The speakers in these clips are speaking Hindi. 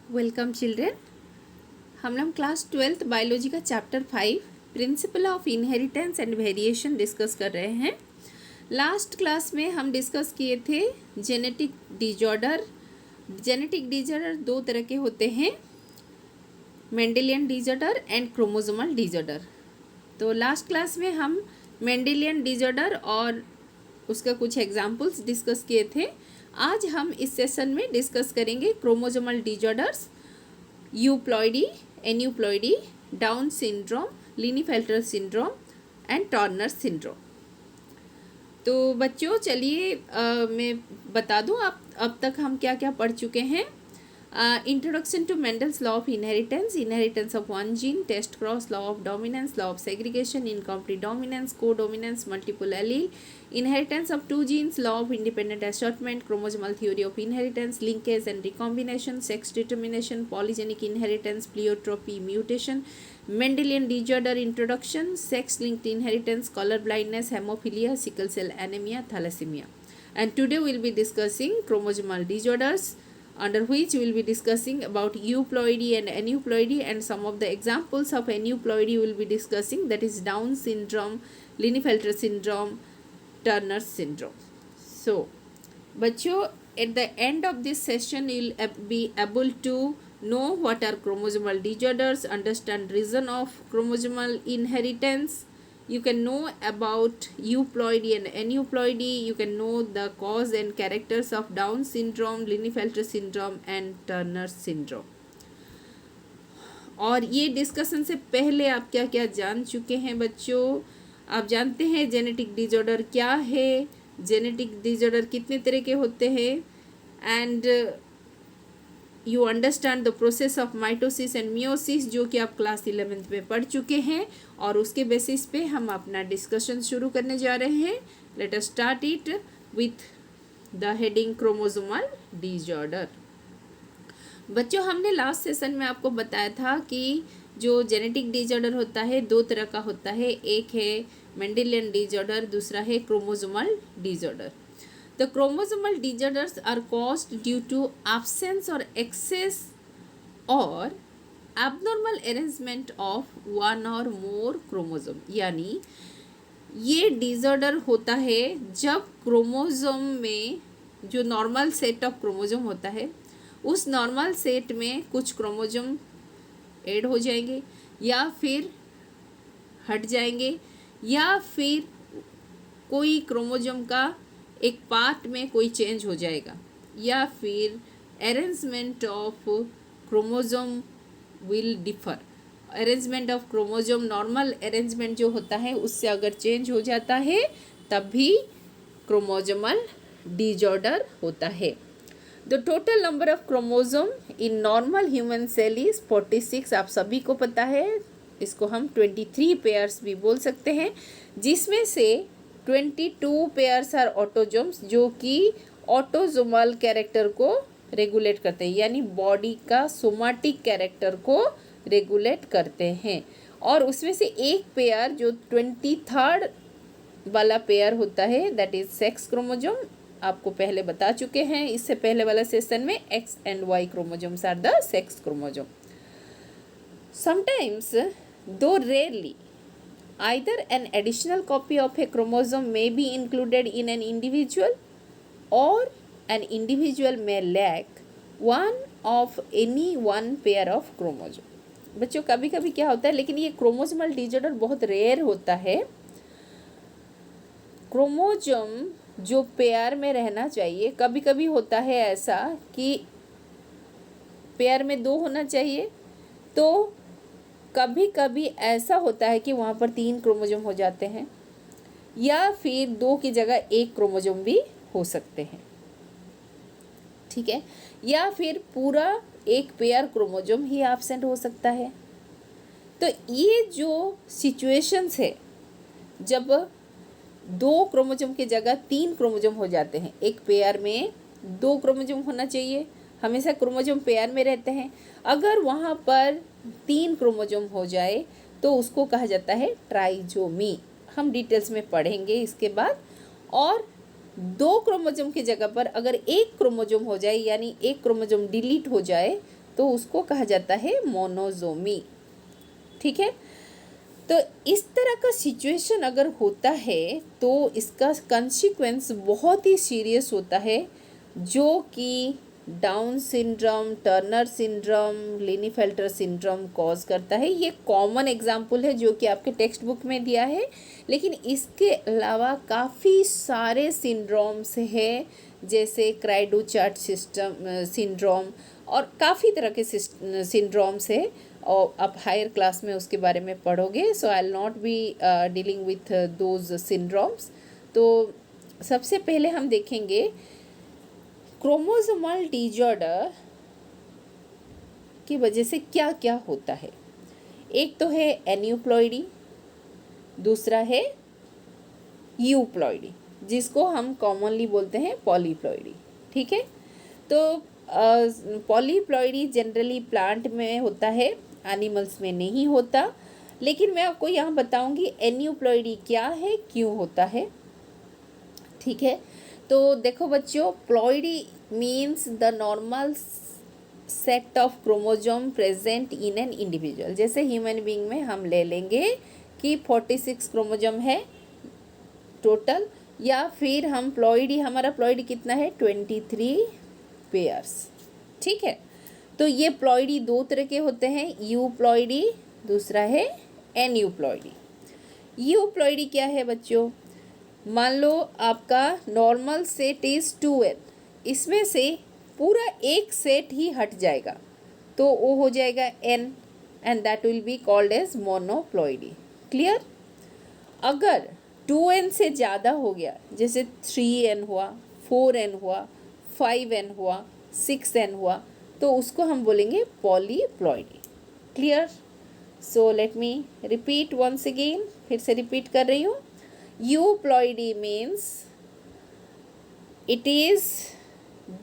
Welcome children. हम लोग क्लास 12th बायोलॉजी का chapter 5 principle of inheritance and variation discuss कर रहे हैं। लास्ट क्लास में हम डिस्कस किए थे जेनेटिक डिजॉर्डर। जेनेटिक डिजॉर्डर दो तरह के होते हैं, Mendelian disorder and chromosomal disorder. तो लास्ट क्लास में हम मेंडेलियन डिजॉर्डर और उसका कुछ एग्जाम्पल्स डिस्कस किए थे। आज हम इस सेशन में डिस्कस करेंगे chromosomal disorders, euploidy, aneuploidy, Down syndrome, Klinefelter syndrome and Turner syndrome. तो बच्चों चलिए मैं बता दूं आप अब तक हम क्या क्या पढ़ चुके हैं। Introduction to Mendel's law of inheritance, inheritance of one gene, test cross, law of dominance, law of segregation, incomplete dominance, codominance, multiple allele, inheritance of two genes, law of independent assortment, chromosomal theory of inheritance, linkage and recombination, sex determination, polygenic inheritance, pleiotropy, mutation, Mendelian disorder introduction, sex linked inheritance, color blindness, hemophilia, sickle cell anemia, thalassemia. And today we will be discussing chromosomal disorders, under which we will be discussing about euploidy and aneuploidy, and some of the examples of aneuploidy we will be discussing, that is Down syndrome, Klinefelter syndrome, Turner syndrome. So बच्चों at the end of this session you will be able to know what are chromosomal disorders, understand reason of chromosomal inheritance, you can know about euploidy and aneuploidy, you can know the cause and characters of Down syndrome, Klinefelter syndrome and Turner syndrome. और ये डिस्कशन से पहले आप क्या क्या जान चुके हैं बच्चों? आप जानते हैं जेनेटिक डिजॉर्डर क्या है, जेनेटिक डिजॉर्डर कितने तरह के होते हैं, and you understand the process of mitosis and meiosis, जो कि आप क्लास 11th में पढ़ चुके हैं। और उसके बेसिस पे हम अपना डिस्कशन शुरू करने जा रहे हैं। Let us start it with the heading chromosomal disorder. बच्चों हमने लास्ट सेशन में आपको बताया था कि जो जेनेटिक डिजॉर्डर होता है दो तरह का होता है, एक है मेंडेलियन डिजॉर्डर, दूसरा है chromosomal disorder. The chromosomal disorders are caused due to absence or excess or abnormal arrangement of one or more chromosome. यानी ये डिजॉर्डर होता है जब क्रोमोसोम में जो नॉर्मल सेट ऑफ क्रोमोसोम होता है उस नॉर्मल सेट में कुछ क्रोमोसोम ऐड हो जाएंगे या फिर हट जाएंगे, या फिर कोई क्रोमोसोम का एक पार्ट में कोई चेंज हो जाएगा, या फिर arrangement of chromosome will differ. Arrangement of chromosome, normal arrangement जो होता है उससे अगर चेंज हो जाता है तब भी क्रोमोसोमल डिजॉर्डर होता है। The total number of chromosome in normal human cell is 46। आप सभी को पता है, इसको हम 23 पेयर्स भी बोल सकते हैं, जिसमें से 22 पेयर्स आर ऑटोजोम्स, जो कि ऑटोजोमल कैरेक्टर को रेगुलेट करते हैं, यानी बॉडी का सोमाटिक कैरेक्टर को रेगुलेट करते हैं। और उसमें से एक पेयर जो 23rd वाला पेयर होता है, दैट इज सेक्स क्रोमोसोम। आपको पहले बता चुके हैं इससे पहले वाला सेशन में, X and Y chromosomes are the sex chromosome. Sometimes, though rarely, either an additional copy of a chromosome may be included in an individual, or an individual may lack one of any one pair of chromosome. बच्चों कभी कभी क्या होता है, लेकिन ये क्रोमोसोमल डिजॉर्डर बहुत रेयर होता है। क्रोमोसोम जो पेयर में रहना चाहिए, कभी कभी होता है ऐसा कि पेयर में 2 होना चाहिए, तो कभी कभी ऐसा होता है कि वहाँ पर 3 क्रोमोसोम हो जाते हैं, या फिर 2 की जगह 1 क्रोमोसोम भी हो सकते हैं, ठीक है, या फिर पूरा एक पेयर क्रोमोसोम ही एब्सेंट हो सकता है। तो ये जो सिचुएशंस है, जब 2 क्रोमोसोम की जगह 3 क्रोमोसोम हो जाते हैं, एक पेयर में 2 क्रोमोसोम होना चाहिए, हमेशा क्रोमोसोम पेयर में रहते हैं, अगर वहाँ पर 3 क्रोमोसोम हो जाए तो उसको कहा जाता है ट्राइजोमी। हम डिटेल्स में पढ़ेंगे इसके बाद। और 2 क्रोमोसोम की जगह पर अगर 1 क्रोमोसोम हो जाए, यानी 1 क्रोमोसोम डिलीट हो जाए, तो उसको कहा जाता है मोनोजोमी। ठीक है, तो इस तरह का सिचुएशन अगर होता है तो इसका कंसिक्वेंस बहुत ही सीरियस होता है, जो कि Down syndrome, Turner syndrome, Klinefelter syndrome cause करता है। ये कॉमन एग्जाम्पल है जो कि आपके टेक्स्ट बुक में दिया है, लेकिन इसके अलावा काफ़ी सारे सिंड्रोम्स हैं, जैसे क्राइडो-चार्ट सिंड्रोम और काफ़ी तरह के सिंड्रोम्स है, और आप हायर क्लास में उसके बारे में पढ़ोगे। So I will not be dealing with those syndromes. तो सबसे पहले हम देखेंगे क्रोमोसोमल डिजॉर्डर की वजह से क्या क्या होता है। एक तो है एन्यूप्लॉइडी, दूसरा है यूप्लॉइडी, जिसको हम कॉमनली बोलते हैं पॉलीप्लॉइडी। ठीक है, तो पॉलीप्लॉइडी जनरली प्लांट में होता है, एनिमल्स में नहीं होता। लेकिन मैं आपको यहाँ बताऊँगी एन्यूप्लॉइडी क्या है, क्यों होता है। ठीक है, तो देखो बच्चों, ploidy means the normal set of chromosome present in an individual. जैसे ह्यूमन बीइंग में हम ले लेंगे कि 46 क्रोमोजोम है टोटल, या फिर हम प्लॉइडी, हमारा प्लॉइडी कितना है 23 पेयर्स। ठीक है, तो ये प्लॉइडी दो तरह के होते हैं, यूप्लॉइडी, दूसरा है एन्यूप्लॉइडी। यूप्लॉइडी क्या है बच्चों, मान लो आपका नॉर्मल सेट इज़ 2n, इसमें से पूरा एक सेट ही हट जाएगा तो वो हो जाएगा n, and that will be called as monoploidy. Clear. अगर 2n से ज़्यादा हो गया, जैसे 3n हुआ, 4n हुआ, 5n हुआ, 6n हुआ, तो उसको हम बोलेंगे polyploidy. Clear. So let me repeat once again, फिर से रिपीट कर रही हूँ। Euploidy means it is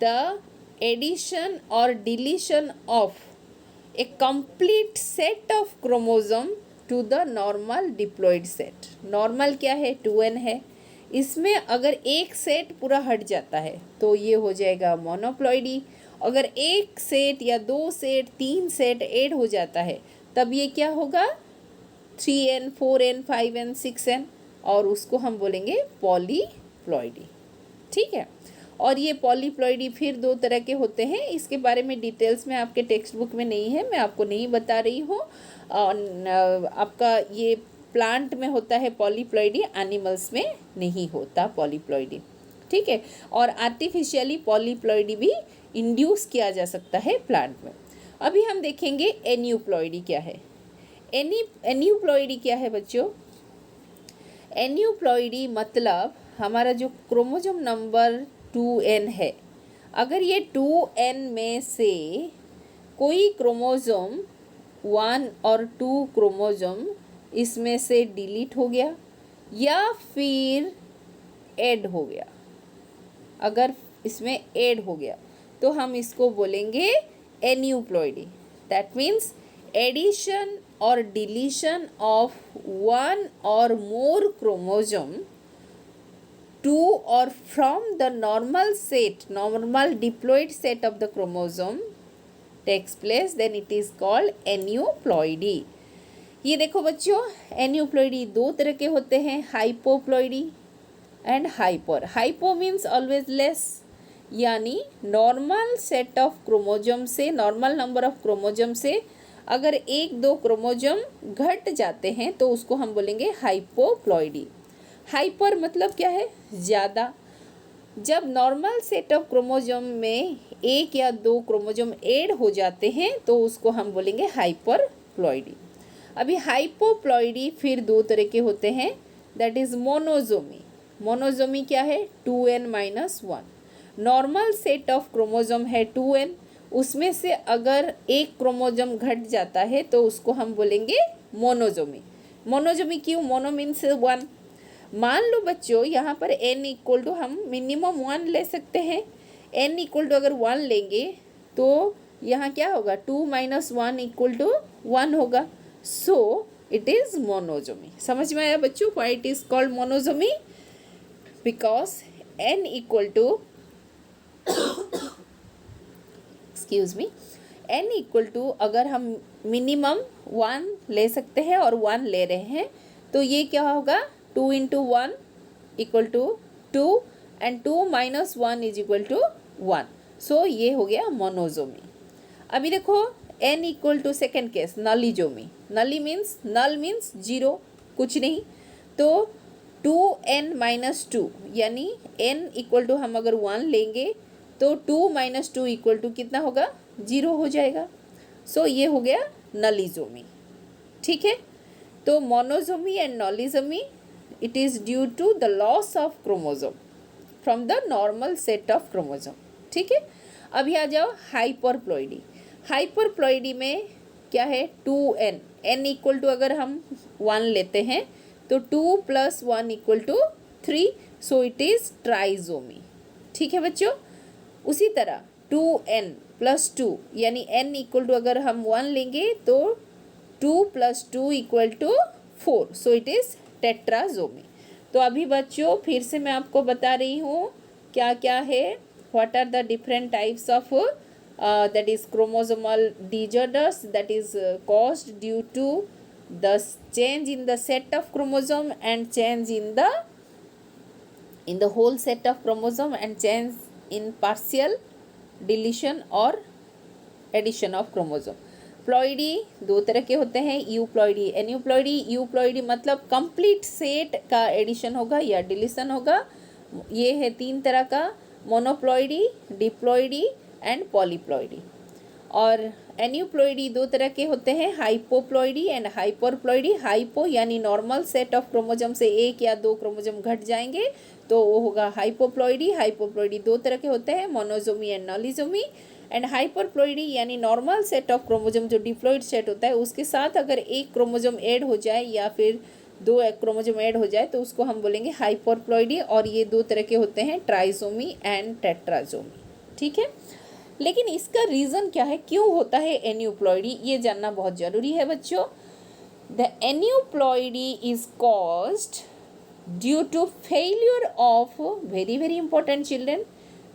the addition और deletion of a complete set of chromosome to the normal diploid set. Normal क्या है 2n है, इसमें अगर एक सेट पूरा हट जाता है तो ये हो जाएगा मोनोप्लॉइडी। अगर एक सेट या 2 सेट 3 सेट ऐड हो जाता है तब ये क्या होगा 3n 4n 5n 6n, और उसको हम बोलेंगे पॉलीप्लॉइडी। ठीक है, और ये पॉलीप्लॉइडी फिर 2 तरह के होते हैं, इसके बारे में डिटेल्स में आपके टेक्स्ट बुक में नहीं है, मैं आपको नहीं बता रही हूँ। आपका ये प्लांट में होता है पॉलीप्लॉइडी, एनिमल्स में नहीं होता पॉलीप्लॉइडी। ठीक है, और आर्टिफिशियली पॉलीप्लॉइडी भी इंड्यूस किया जा सकता है प्लांट में। अभी हम देखेंगे एन्यूप्लॉइडी क्या है। एन्यूप्लॉइडी क्या है बच्चों, एन्यूप्लॉइडी मतलब हमारा जो क्रोमोसोम नंबर 2n है, अगर ये 2n में से कोई क्रोमोसोम 1 और 2 क्रोमोसोम इसमें से डिलीट हो गया या फिर ऐड हो गया, अगर इसमें ऐड हो गया तो हम इसको बोलेंगे एन्यूप्लॉइडी। दैट मीन्स एडिशन और deletion of 1 or more chromosome to or from the normal set, normal diploid set of the chromosome takes place, then it is called aneuploidy। ये देखो बच्चों, एन्यूप्लॉइडी 2 तरह के होते हैं, hypoploidy and hyper. Hypo means always less, यानी नॉर्मल सेट ऑफ क्रोमोजोम से, नॉर्मल नंबर ऑफ क्रोमोजोम से अगर 1-2 क्रोमोजोम घट जाते हैं तो उसको हम बोलेंगे हाइपोप्लॉइडी। हाइपर मतलब क्या है, ज़्यादा। जब नॉर्मल सेट ऑफ क्रोमोजोम में 1 या 2 क्रोमोजोम ऐड हो जाते हैं तो उसको हम बोलेंगे हाइपरप्लॉइडी। अभी हाइपोप्लॉइडी फिर 2 तरह के होते हैं, दैट इज़ मोनोजोमी। मोनोजोमी क्या है 2n-1। Normal set of chromosome है 2n, उसमें से अगर एक क्रोमोजोम घट जाता है तो उसको हम बोलेंगे मोनोजोमी। मोनोजोमी क्यों, मोनो मीन्स 1। मान लो बच्चों यहाँ पर n इक्वल टू, हम मिनिमम 1 ले सकते हैं, n इक्वल टू अगर 1 लेंगे तो यहाँ क्या होगा 2 - 1 इक्वल टू 1 होगा। So it is monosomy. समझ में आया बच्चों, why it is called monosomy, because n equal to excuse me, n equal to, अगर हम मिनिमम 1 ले सकते हैं और 1 ले रहे हैं तो ये क्या होगा, 2 into 1 equal to 2 and 2 minus 1 is equal to 1. So ये हो गया मोनोजोमी. अभी देखो n equal to second case nullisomy. Nulli means, null means zero, कुछ नहीं. तो 2n माइनस 2 यानी n इक्वल टू हम अगर 1 लेंगे तो 2 माइनस 2 इक्वल टू कितना होगा, 0 हो जाएगा. सो ये हो गया नलीजोमी. ठीक है. तो monosomy and nullisomy, it is due to the loss of chromosome from the normal set of chromosome. ठीक है. अभी आ जाओ हाइपरप्लॉइडी. हाइपरप्लॉइडी में क्या है, 2n, n इक्वल टू अगर हम 1 लेते हैं तो 2 plus 1 equal to 3. So it is trisomy. ठीक है बच्चों. उसी तरह 2n प्लस 2 यानी n इक्वल टू अगर हम 1 लेंगे तो 2 plus 2 equal to 4. So it is tetrasomy. तो अभी बच्चों फिर से मैं आपको बता रही हूँ क्या क्या है, what are the different types of that is chromosomal disorders that is caused due to the change in the set of chromosome and change in the whole set of chromosome and change in partial deletion or addition of chromosome. Ploidy दो तरह के होते हैं, यूप्लॉइडी, एन्यूप्लॉइडी. यूप्लॉइडी मतलब कंप्लीट सेट का एडिशन होगा या डिलीशन होगा. ये है 3 तरह का, मोनोप्लॉइडी, डिप्लॉइडी एंड पॉलीप्लॉइडी. और एन्यूप्लॉइडी 2 तरह के होते हैं, हाइपोप्लॉइडी एंड हाइपरप्लॉइडी. हाइपो यानी नॉर्मल सेट ऑफ क्रोमोजोम से 1 या 2 क्रोमोजोम घट जाएंगे तो वो होगा हाइपोप्लॉइडी. हाइपोप्लॉइडी 2 तरह के होते हैं, मोनोजोमी एंड नॉलिजोमी. एंड हाइपरप्लॉइडी यानी नॉर्मल सेट ऑफ क्रोमोजोम जो डिप्लॉइड सेट होता है उसके साथ अगर 1 क्रोमोजोम ऐड हो जाए या फिर 2 क्रोमोजोम ऐड हो जाए तो उसको हम बोलेंगे हाइपरप्लॉइडी. और ये 2 तरह के होते हैं, ट्राइजोमी एंड टेट्राजोमी. ठीक है. लेकिन इसका रीज़न क्या है, क्यों होता है एन्यूप्लॉइडी, ये जानना बहुत ज़रूरी है बच्चों. The aneuploidy is caused due to failure of, very very important children,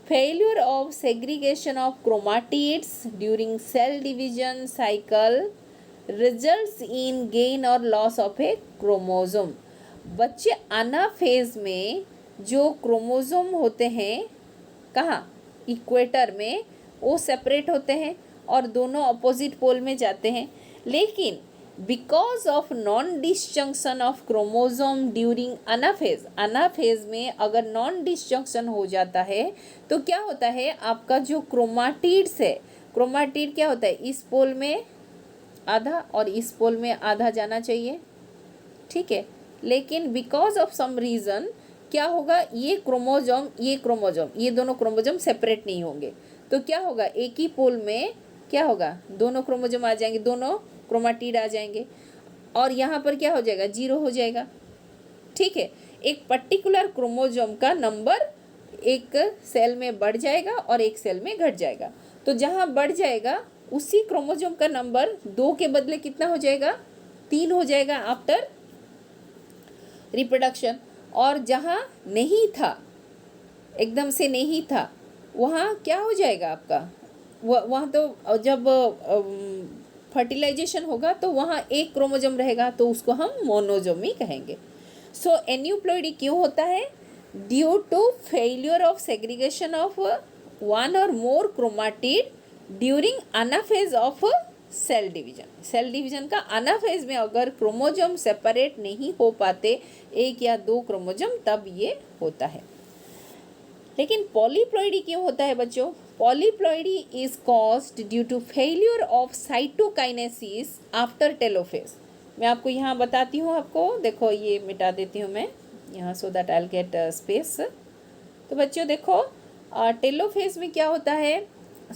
failure of segregation of chromatids during cell division cycle results in gain or loss of a chromosome. बच्चे अनाफेज में जो क्रोमोजोम होते हैं कहाँ, इक्वेटर में, वो सेपरेट होते हैं और दोनों अपोजिट पोल में जाते हैं. लेकिन because of non disjunction of chromosome during anaphase, anaphase में अगर नॉन डिसजंक्शन हो जाता है तो क्या होता है, आपका जो क्रोमाटिड्स है, क्रोमाटिड क्या होता है, इस पोल में आधा और इस पोल में आधा जाना चाहिए. ठीक है. लेकिन बिकॉज ऑफ सम रीज़न क्या होगा, ये क्रोमोजोम ये दोनों क्रोमोजोम सेपरेट नहीं होंगे तो क्या होगा, एक ही पोल में क्या होगा, दोनों क्रोमोजोम आ जाएंगे, दोनों क्रोमाटिड आ जाएंगे और यहाँ पर क्या हो जाएगा, 0 हो जाएगा. ठीक है. एक पर्टिकुलर क्रोमोजोम का नंबर एक सेल में बढ़ जाएगा और एक सेल में घट जाएगा. तो जहाँ बढ़ जाएगा उसी क्रोमोजोम का नंबर 2 के बदले कितना हो जाएगा, 3 हो जाएगा आफ्टर रिप्रोडक्शन. और जहाँ नहीं था, एकदम से नहीं था, वहाँ क्या हो जाएगा आपका, वहाँ तो जब फर्टिलाइजेशन होगा तो वहाँ एक क्रोमोजोम रहेगा तो उसको हम मोनोजोमी कहेंगे. सो एन्यूप्लॉइडी क्यों होता है, due to failure of segregation of 1 और more chromatid during anaphase of cell division. Cell division का अनाफेज में अगर क्रोमोजोम सेपरेट नहीं हो पाते 1 या 2 क्रोमोजोम, तब ये होता है. लेकिन पॉलीप्लॉइडी क्यों होता है बच्चों, polyploidy is caused due to failure of cytokinesis after telophase. मैं आपको यहाँ बताती हूँ, आपको देखो ये मिटा देती हूँ मैं यहाँ so that I will get space. तो बच्चों देखो टेलोफेज में क्या होता है,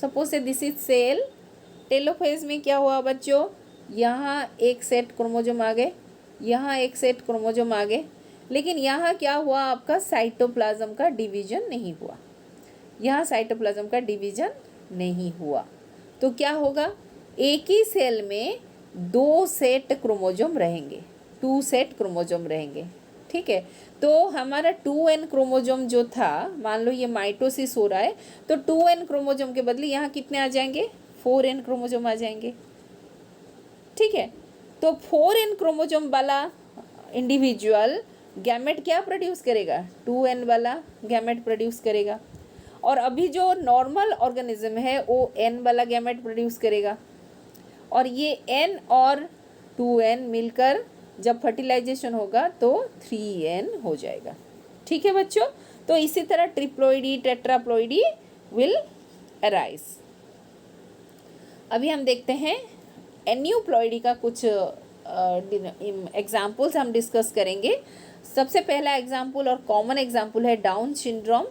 सपोज से दिस इज सेल. टेलोफेज में क्या हुआ बच्चों, यहाँ एक सेट क्रोमोजोम आ गए, यहाँ एक सेट क्रोमोजोम आ गए, लेकिन यहाँ क्या हुआ, आपका साइटोप्लाज्म का डिवीजन नहीं हुआ. यहाँ साइटोप्लाज्म का डिवीजन नहीं हुआ तो क्या होगा, एक ही सेल में 2 सेट क्रोमोजोम रहेंगे, 2 सेट क्रोमोजोम रहेंगे. ठीक है. तो हमारा 2n क्रोमोजोम जो था, मान लो ये माइटोसिस हो रहा है तो 2n क्रोमोजोम के बदले यहाँ कितने आ जाएंगे, 4n क्रोमोजोम आ जाएंगे। ठीक है, तो 4n क्रोमोजोम वाला इंडिविजुअल गैमेट क्या प्रोड्यूस करेगा, 2n वाला गैमेट प्रोड्यूस करेगा। और अभी जो नॉर्मल ऑर्गेनिज्म है वो n वाला गैमेट प्रोड्यूस करेगा, और ये n और 2n मिलकर जब फर्टिलाइजेशन होगा तो 3n हो जाएगा। ठीक है बच्चों, तो इसी तरह ट्रिप्लोइडी टेट्राप्लोइडी विल अराइज। अभी हम देखते हैं एन्यूप्लॉइडी का कुछ एग्जाम्पल्स हम डिस्कस करेंगे। सबसे पहला एग्जाम्पल और कॉमन एग्जाम्पल है Down syndrome.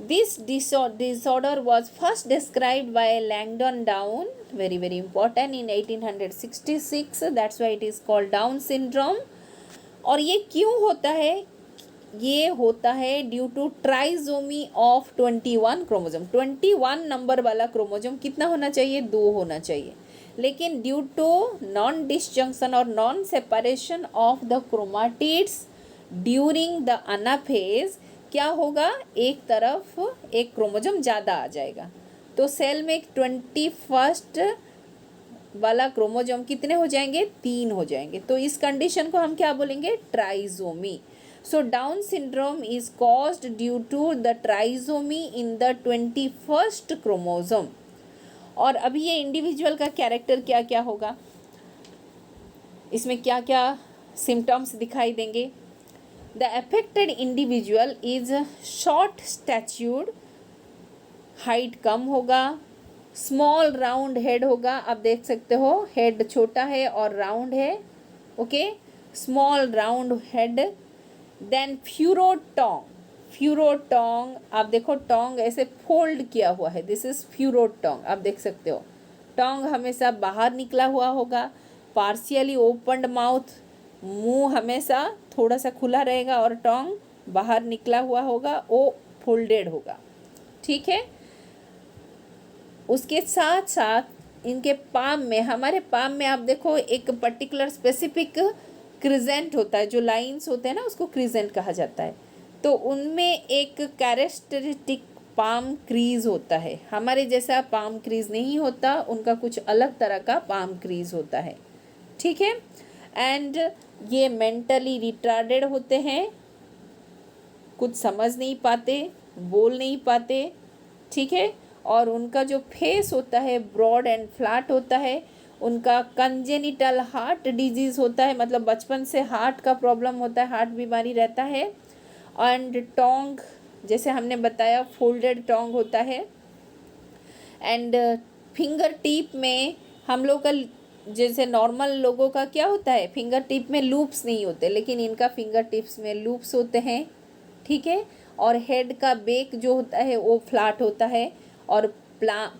This disorder was first described by Langdon Down, very important, in 1866. That's why it is called Down syndrome. और ये क्यों होता है, ये होता है due to trisomy of 21 chromosome. 21 नंबर वाला क्रोमोजोम कितना होना चाहिए, 2 होना चाहिए, लेकिन ड्यू टू नॉन डिसजंक्शन और non separation of the chromatids during the anaphase क्या होगा, एक तरफ एक क्रोमोजोम ज़्यादा आ जाएगा। तो सेल में 21 वाला क्रोमोजोम कितने हो जाएंगे, 3 हो जाएंगे। तो इस कंडीशन को हम क्या बोलेंगे, trisomy. So Down syndrome is caused due to the trisomy in the 21st chromosome. और अभी ये इंडिविजुअल का कैरेक्टर क्या क्या होगा, इसमें क्या क्या सिम्टम्स दिखाई देंगे। The affected individual is short statured, height कम होगा, स्मॉल राउंड हेड होगा, आप देख सकते हो हेड छोटा है और राउंड है, okay, small round head. Then furrow tongue, आप देखो टोंग ऐसे फोल्ड किया हुआ है, दिस इज फ्यूरो टोंग, आप देख सकते हो टोंग हमेशा बाहर निकला हुआ होगा। पार्शियली ओपन्ड माउथ, मुंह हमेशा थोड़ा सा खुला रहेगा और टोंग बाहर निकला हुआ होगा, वो फोल्डेड होगा। ठीक है, उसके साथ साथ इनके पाम में, हमारे पाम में आप देखो एक पर्टिकुलर स्पेसिफिक क्रिजेंट होता है, जो लाइंस होते हैं ना उसको क्रिजेंट कहा जाता है। तो उनमें एक कैरेक्टरिस्टिक पाम क्रीज होता है, हमारे जैसा पाम क्रीज नहीं होता, उनका कुछ अलग तरह का पाम क्रीज होता है। ठीक है, एंड ये मेंटली रिटार्डेड होते हैं, कुछ समझ नहीं पाते, बोल नहीं पाते। ठीक है, और उनका जो फेस होता है ब्रॉड एंड फ्लैट होता है। उनका कंजेनिटल हार्ट डिजीज़ होता है, मतलब बचपन से हार्ट का प्रॉब्लम होता है, हार्ट बीमारी रहता है। एंड टोंग, जैसे हमने बताया फोल्डेड टोंग होता है। एंड फिंगर टिप में हम लोग का, जैसे नॉर्मल लोगों का क्या होता है, फिंगर टिप में लूप्स नहीं होते, लेकिन इनका फिंगर टिप्स में लूप्स होते हैं। ठीक है, और हेड का बेक जो होता है वो फ्लैट होता है, और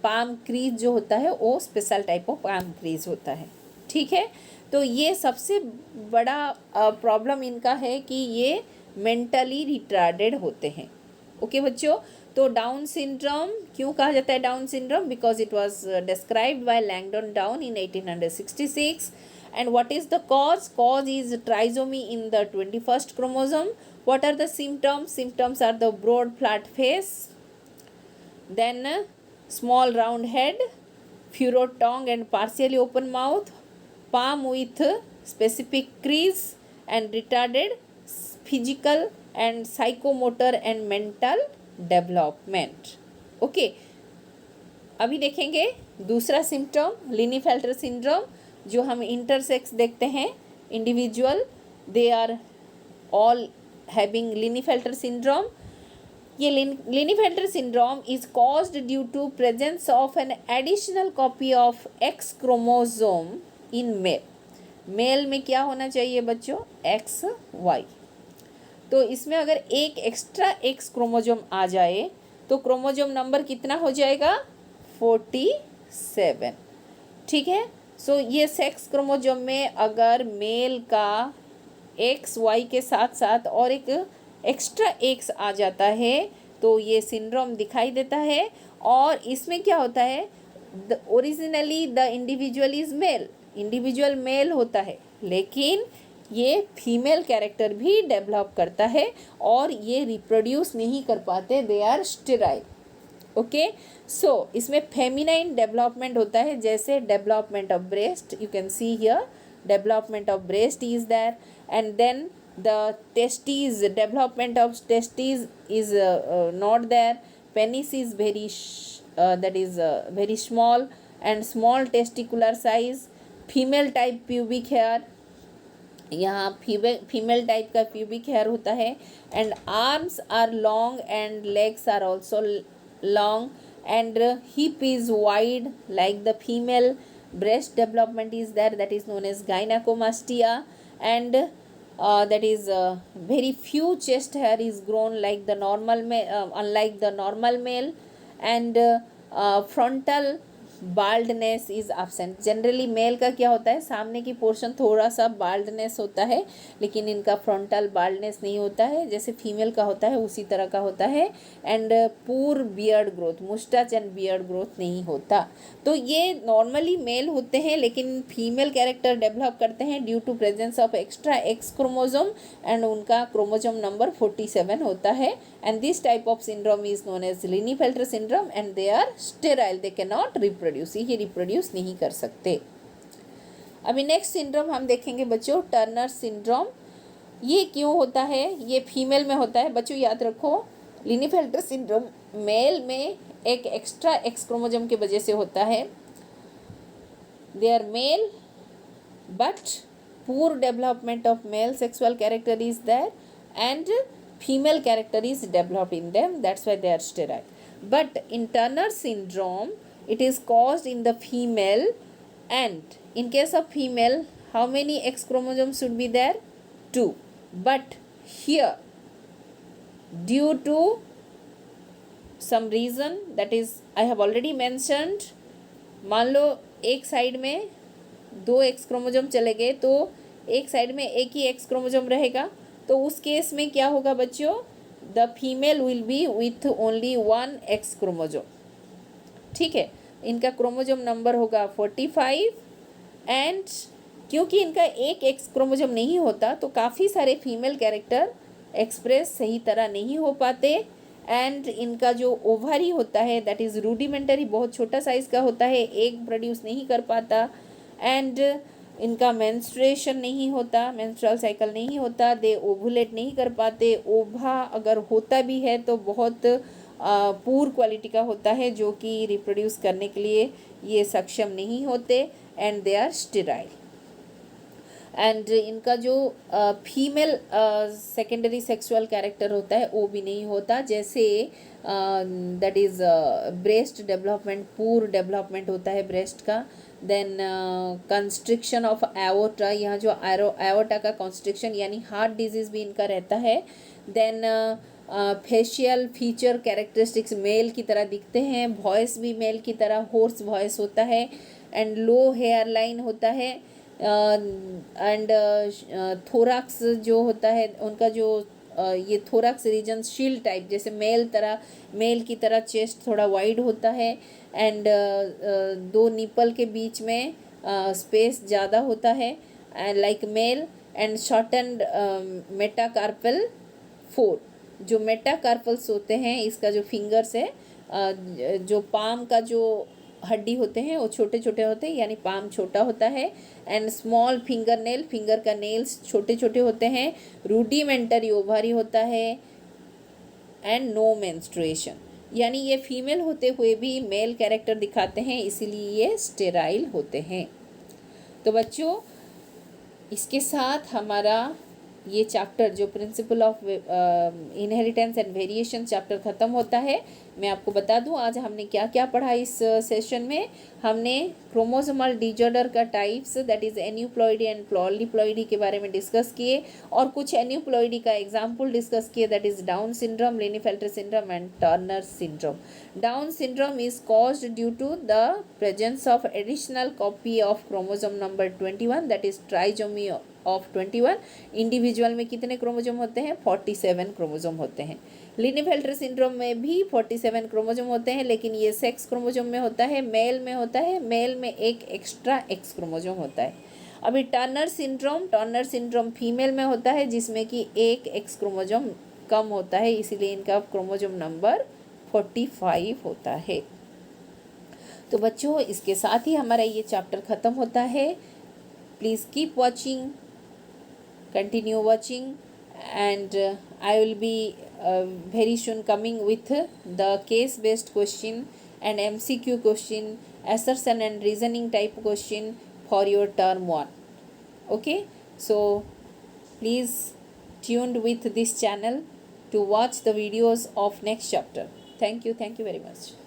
पाम क्रीज जो होता है वो special type of palm crease होता है। ठीक है, तो ये सबसे बड़ा प्रॉब्लम इनका है कि ये मेंटली रिटार्डेड होते हैं। ओके बच्चों, तो डाउन सिंड्रोम क्यों कहा जाता है Down syndrome, because it was described by Langdon Down in 1866। And what is the cause is trisomy in the 21st chromosome. What are the symptoms are the broad flat face, then small round head, furrow tongue and partially open mouth, palm with specific crease, and retarded physical and psychomotor and mental development. Okay, अभी देखेंगे दूसरा सिम्टम लिनीफेल्टर सिंड्रोम, जो हम इंटरसेक्स देखते हैं individual, they are all having Klinefelter syndrome. ये Klinefelter syndrome is caused due to presence of an additional copy of X chromosome in male में क्या होना चाहिए बच्चों, XY। तो इसमें अगर एक एक्स्ट्रा एक्स क्रोमोसोम आ जाए तो क्रोमोसोम नंबर कितना हो जाएगा, 47। ठीक है, सो ये सेक्स क्रोमोसोम में अगर मेल का XY के साथ साथ और एक एक्स्ट्रा एक्स आ जाता है तो ये सिंड्रोम दिखाई देता है। और इसमें क्या होता है, originally the individual is male, individual male होता है, लेकिन ये फीमेल कैरेक्टर भी डेवलप करता है और ये रिप्रोड्यूस नहीं कर पाते, they are sterile. Okay. So इसमें फेमिनाइन डेवलपमेंट होता है, जैसे development of breast, you can see here development of breast is there, and then the testes, development of testes is not there. Penis is that is very small, and small testicular size. Female type pubic hair, यहाँ फीमेल टाइप का प्यूबिक हेयर होता है, and arms are long and legs are also long, and hip is wide like the female. breast development is there, that is known as gynecomastia, and that is very few chest hair is grown like the normal unlike the normal male, and frontal baldness is absent. Generally male का क्या होता है, सामने की पोर्शन थोड़ा सा बाल्डनेस होता है, लेकिन इनका फ्रंटल बाल्डनेस नहीं होता है, जैसे फीमेल का होता है उसी तरह का होता है. And poor beard growth, moustache and beard growth नहीं होता. तो ये नॉर्मली मेल होते हैं, लेकिन फीमेल कैरेक्टर डेवलप करते हैं due to presence of extra X chromosome, and उनका क्रोमोजोम नंबर 47 होता है. And this type of syndrome is known as Klinefelter syndrome, and they are sterile, they can not reproduce, ये रिप्रोड्यूस नहीं कर सकते. अभी नेक्स्ट सिंड्रोम हम देखेंगे बच्चों, टर्नर सिंड्रोम. ये क्यों होता है, ये फीमेल में होता है बच्चों, याद रखो. लिनीफेल्टर सिंड्रोम मेल में एक एक्स्ट्रा एक्स क्रोमोजोम की वजह से होता है. They are male but poor development of male sexual character is there, and female character is developed in them, that's why they are sterile. But in Turner syndrome it is caused in the female, and in case of female how many X chromosomes should be there? 2. But here due to some reason, that is I have already mentioned, मान लो एक साइड में 2 एक्स क्रोमोजोम चले गए, तो एक साइड में एक ही एक्स क्रोमोजोम रहेगा, तो उस केस में क्या होगा बच्चों, the female will be with only 1 x chromosome. ठीक है, इनका क्रोमोजोम नंबर होगा 45, एंड क्योंकि इनका एक एक्स क्रोमोजोम नहीं होता, तो काफ़ी सारे फीमेल कैरेक्टर एक्सप्रेस सही तरह नहीं हो पाते, एंड इनका जो ओवरी होता है दैट इज़ रूडिमेंटरी, बहुत छोटा साइज़ का होता है, एग प्रोड्यूस नहीं कर पाता, एंड इनका मेंस्ट्रुएशन नहीं होता, मेंस्ट्रुअल साइकिल नहीं होता, दे ओवुलेट नहीं कर पाते. ओवा अगर होता भी है तो बहुत पूर क्वालिटी का होता है, जो कि रिप्रोड्यूस करने के लिए ये सक्षम नहीं होते, and they are sterile. And इनका जो फीमेल सेकेंडरी सेक्सुअल कैरेक्टर होता है वो भी नहीं होता, जैसे दैट इज़ ब्रेस्ट डेवलपमेंट, पूर डेवलपमेंट होता है ब्रेस्ट का. देन कंस्ट्रिक्शन ऑफ एओर्टा, यहाँ जो एओर्टा का कंस्ट्रिक्शन यानी हार्ट डिजीज़ भी इनका रहता है. Then facial feature characteristics male की तरह दिखते हैं, वॉइस भी मेल की तरह होर्स वॉइस होता है, एंड लो हेयर लाइन होता है, एंड थोराक्स जो होता है उनका जो ये थोराक्स रीजन शील्ड टाइप, जैसे मेल की तरह चेस्ट थोड़ा वाइड होता है, एंड 2 निपल के बीच में स्पेस ज़्यादा होता है like male, and shortened metacarpal 4. जो मेटाकार्पल्स होते हैं, इसका जो फिंगर्स है, जो पाम का जो हड्डी होते हैं वो छोटे छोटे होते हैं, यानी पाम छोटा होता है, and small finger nail, finger का नेल्स छोटे छोटे होते हैं, रूडिमेंटरी ओवरी होता है, एंड नो मेंस्ट्रुएशन. यानी ये फीमेल होते हुए भी मेल कैरेक्टर दिखाते हैं, इसीलिए ये स्टेराइल होते हैं. तो बच्चों इसके साथ हमारा ये चैप्टर जो principle of inheritance and variation chapter ख़त्म होता है. मैं आपको बता दूं आज हमने क्या क्या पढ़ा इस सेशन में. हमने क्रोमोसोमल डिजॉर्डर का types, that is aneuploidy and polyploidy के बारे में डिस्कस किए, और कुछ एन्यूप्लॉइडी का एग्जाम्पल डिस्कस किए, that is Down syndrome, Klinefelter syndrome and Turner syndrome. Down syndrome is caused due to the presence of additional copy of chromosome number 21, that is trisomy of 21. Individual में कितने क्रोमोजोम होते हैं? 47 क्रोमोजोम होते हैं. लिनीफेल्टर सिंड्रोम में भी 47 क्रोमोजोम होते हैं, लेकिन ये सेक्स क्रोमोजोम में होता है, मेल में होता है, मेल में एक एक्स्ट्रा एक्स क्रोमोजोम होता है. अभी टर्नर सिंड्रोम फीमेल में होता है, जिसमें कि एक एक्स क्रोमोजोम कम होता है, इसीलिए इनका क्रोमोजोम नंबर 45 होता है। तो बच्चों इसके साथ ही हमारा ये चैप्टर ख़त्म होता है। Please keep watching, continue watching, and I will be very soon coming with the case based question and MCQ question, assertion and reasoning type question for your term 1. Okay, so please tuned with this channel to watch the videos of next chapter. Thank you very much.